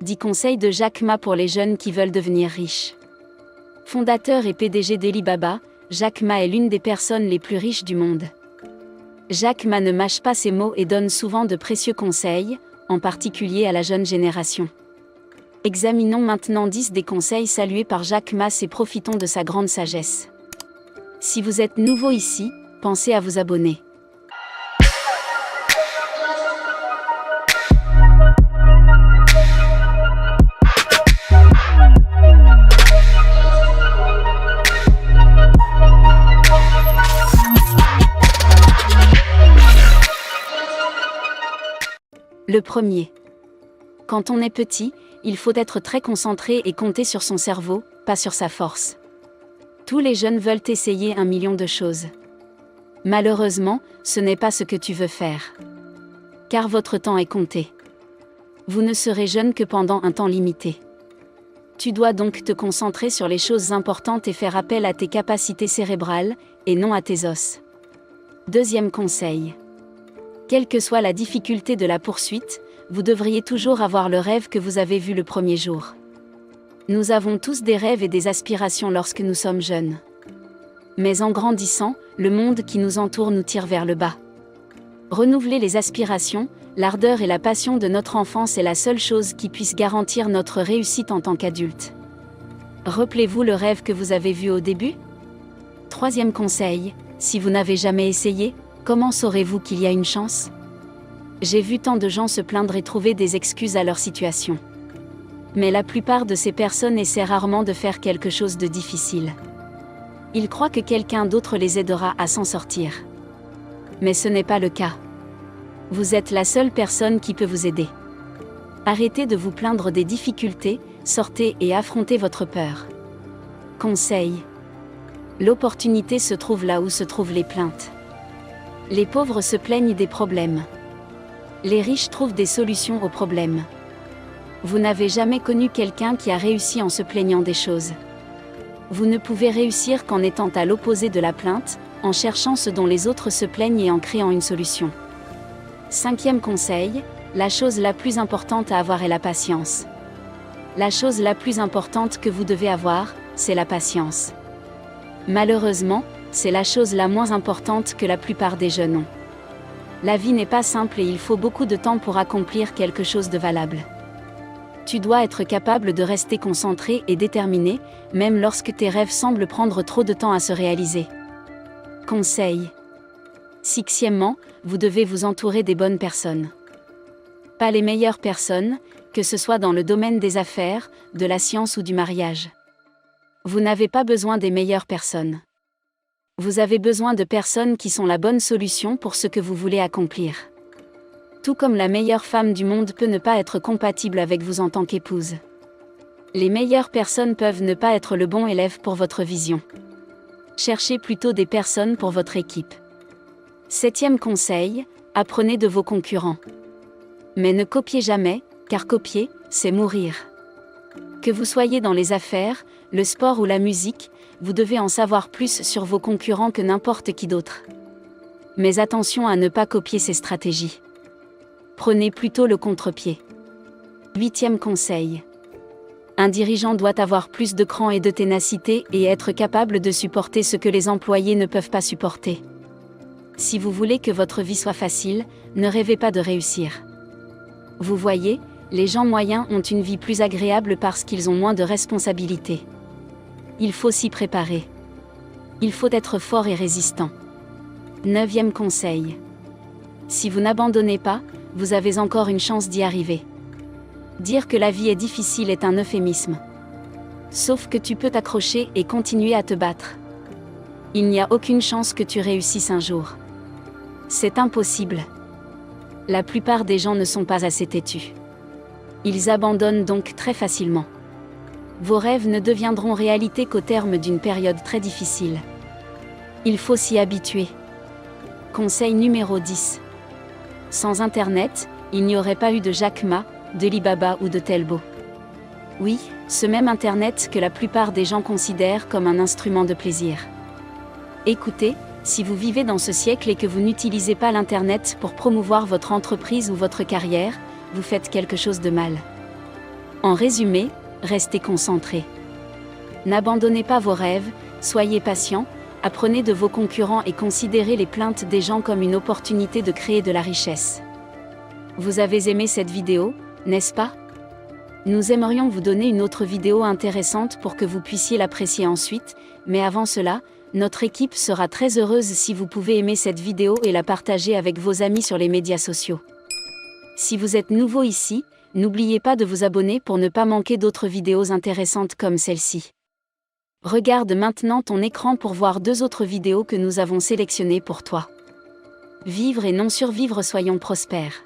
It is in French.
10 conseils de Jack Ma pour les jeunes qui veulent devenir riches. Fondateur et PDG d'Alibaba, Jack Ma est l'une des personnes les plus riches du monde. Jack Ma ne mâche pas ses mots et donne souvent de précieux conseils, en particulier à la jeune génération. Examinons maintenant 10 des conseils salués par Jack Ma et profitons de sa grande sagesse. Si vous êtes nouveau ici, pensez à vous abonner. Le premier. Quand on est petit, il faut être très concentré et compter sur son cerveau, pas sur sa force. Tous les jeunes veulent essayer 1 million de choses. Malheureusement, ce n'est pas ce que tu veux faire. Car votre temps est compté. Vous ne serez jeune que pendant un temps limité. Tu dois donc te concentrer sur les choses importantes et faire appel à tes capacités cérébrales, et non à tes os. Deuxième conseil. Quelle que soit la difficulté de la poursuite, vous devriez toujours avoir le rêve que vous avez vu le premier jour. Nous avons tous des rêves et des aspirations lorsque nous sommes jeunes. Mais en grandissant, le monde qui nous entoure nous tire vers le bas. Renouveler les aspirations, l'ardeur et la passion de notre enfance est la seule chose qui puisse garantir notre réussite en tant qu'adulte. Rappelez-vous le rêve que vous avez vu au début ? Troisième conseil, si vous n'avez jamais essayé, comment saurez-vous qu'il y a une chance ? J'ai vu tant de gens se plaindre et trouver des excuses à leur situation. Mais la plupart de ces personnes essaient rarement de faire quelque chose de difficile. Ils croient que quelqu'un d'autre les aidera à s'en sortir. Mais ce n'est pas le cas. Vous êtes la seule personne qui peut vous aider. Arrêtez de vous plaindre des difficultés, sortez et affrontez votre peur. Conseil. L'opportunité se trouve là où se trouvent les plaintes. Les pauvres se plaignent des problèmes. Les riches trouvent des solutions aux problèmes. Vous n'avez jamais connu quelqu'un qui a réussi en se plaignant des choses. Vous ne pouvez réussir qu'en étant à l'opposé de la plainte, en cherchant ce dont les autres se plaignent et en créant une solution. Cinquième conseil, la chose la plus importante à avoir est la patience. La chose la plus importante que vous devez avoir, c'est la patience. Malheureusement, c'est la chose la moins importante que la plupart des jeunes ont. La vie n'est pas simple et il faut beaucoup de temps pour accomplir quelque chose de valable. Tu dois être capable de rester concentré et déterminé, même lorsque tes rêves semblent prendre trop de temps à se réaliser. Conseil. Sixièmement, vous devez vous entourer des bonnes personnes. Pas les meilleures personnes, que ce soit dans le domaine des affaires, de la science ou du mariage. Vous n'avez pas besoin des meilleures personnes. Vous avez besoin de personnes qui sont la bonne solution pour ce que vous voulez accomplir. Tout comme la meilleure femme du monde peut ne pas être compatible avec vous en tant qu'épouse. Les meilleures personnes peuvent ne pas être le bon élève pour votre vision. Cherchez plutôt des personnes pour votre équipe. Septième conseil, apprenez de vos concurrents. Mais ne copiez jamais, car copier, c'est mourir. Que vous soyez dans les affaires, le sport ou la musique, vous devez en savoir plus sur vos concurrents que n'importe qui d'autre. Mais attention à ne pas copier ces stratégies. Prenez plutôt le contre-pied. Huitième conseil. Un dirigeant doit avoir plus de cran et de ténacité et être capable de supporter ce que les employés ne peuvent pas supporter. Si vous voulez que votre vie soit facile, ne rêvez pas de réussir. Vous voyez, les gens moyens ont une vie plus agréable parce qu'ils ont moins de responsabilités. Il faut s'y préparer. Il faut être fort et résistant. Neuvième conseil. Si vous n'abandonnez pas, vous avez encore une chance d'y arriver. Dire que la vie est difficile est un euphémisme. Sauf que tu peux t'accrocher et continuer à te battre. Il n'y a aucune chance que tu réussisses un jour. C'est impossible. La plupart des gens ne sont pas assez têtus. Ils abandonnent donc très facilement. Vos rêves ne deviendront réalité qu'au terme d'une période très difficile. Il faut s'y habituer. Conseil numéro 10. Sans Internet, il n'y aurait pas eu de Jack Ma, d'Alibaba ou de Talbot. Oui, ce même Internet que la plupart des gens considèrent comme un instrument de plaisir. Écoutez, si vous vivez dans ce siècle et que vous n'utilisez pas l'Internet pour promouvoir votre entreprise ou votre carrière, vous faites quelque chose de mal. En résumé, restez concentrés. N'abandonnez pas vos rêves, soyez patient, apprenez de vos concurrents et considérez les plaintes des gens comme une opportunité de créer de la richesse. Vous avez aimé cette vidéo, n'est-ce pas? Nous aimerions vous donner une autre vidéo intéressante pour que vous puissiez l'apprécier ensuite, mais avant cela, notre équipe sera très heureuse si vous pouvez aimer cette vidéo et la partager avec vos amis sur les médias sociaux. Si vous êtes nouveau ici, n'oubliez pas de vous abonner pour ne pas manquer d'autres vidéos intéressantes comme celle-ci. Regarde maintenant ton écran pour voir 2 autres vidéos que nous avons sélectionnées pour toi. Vivre et non survivre, soyons prospères.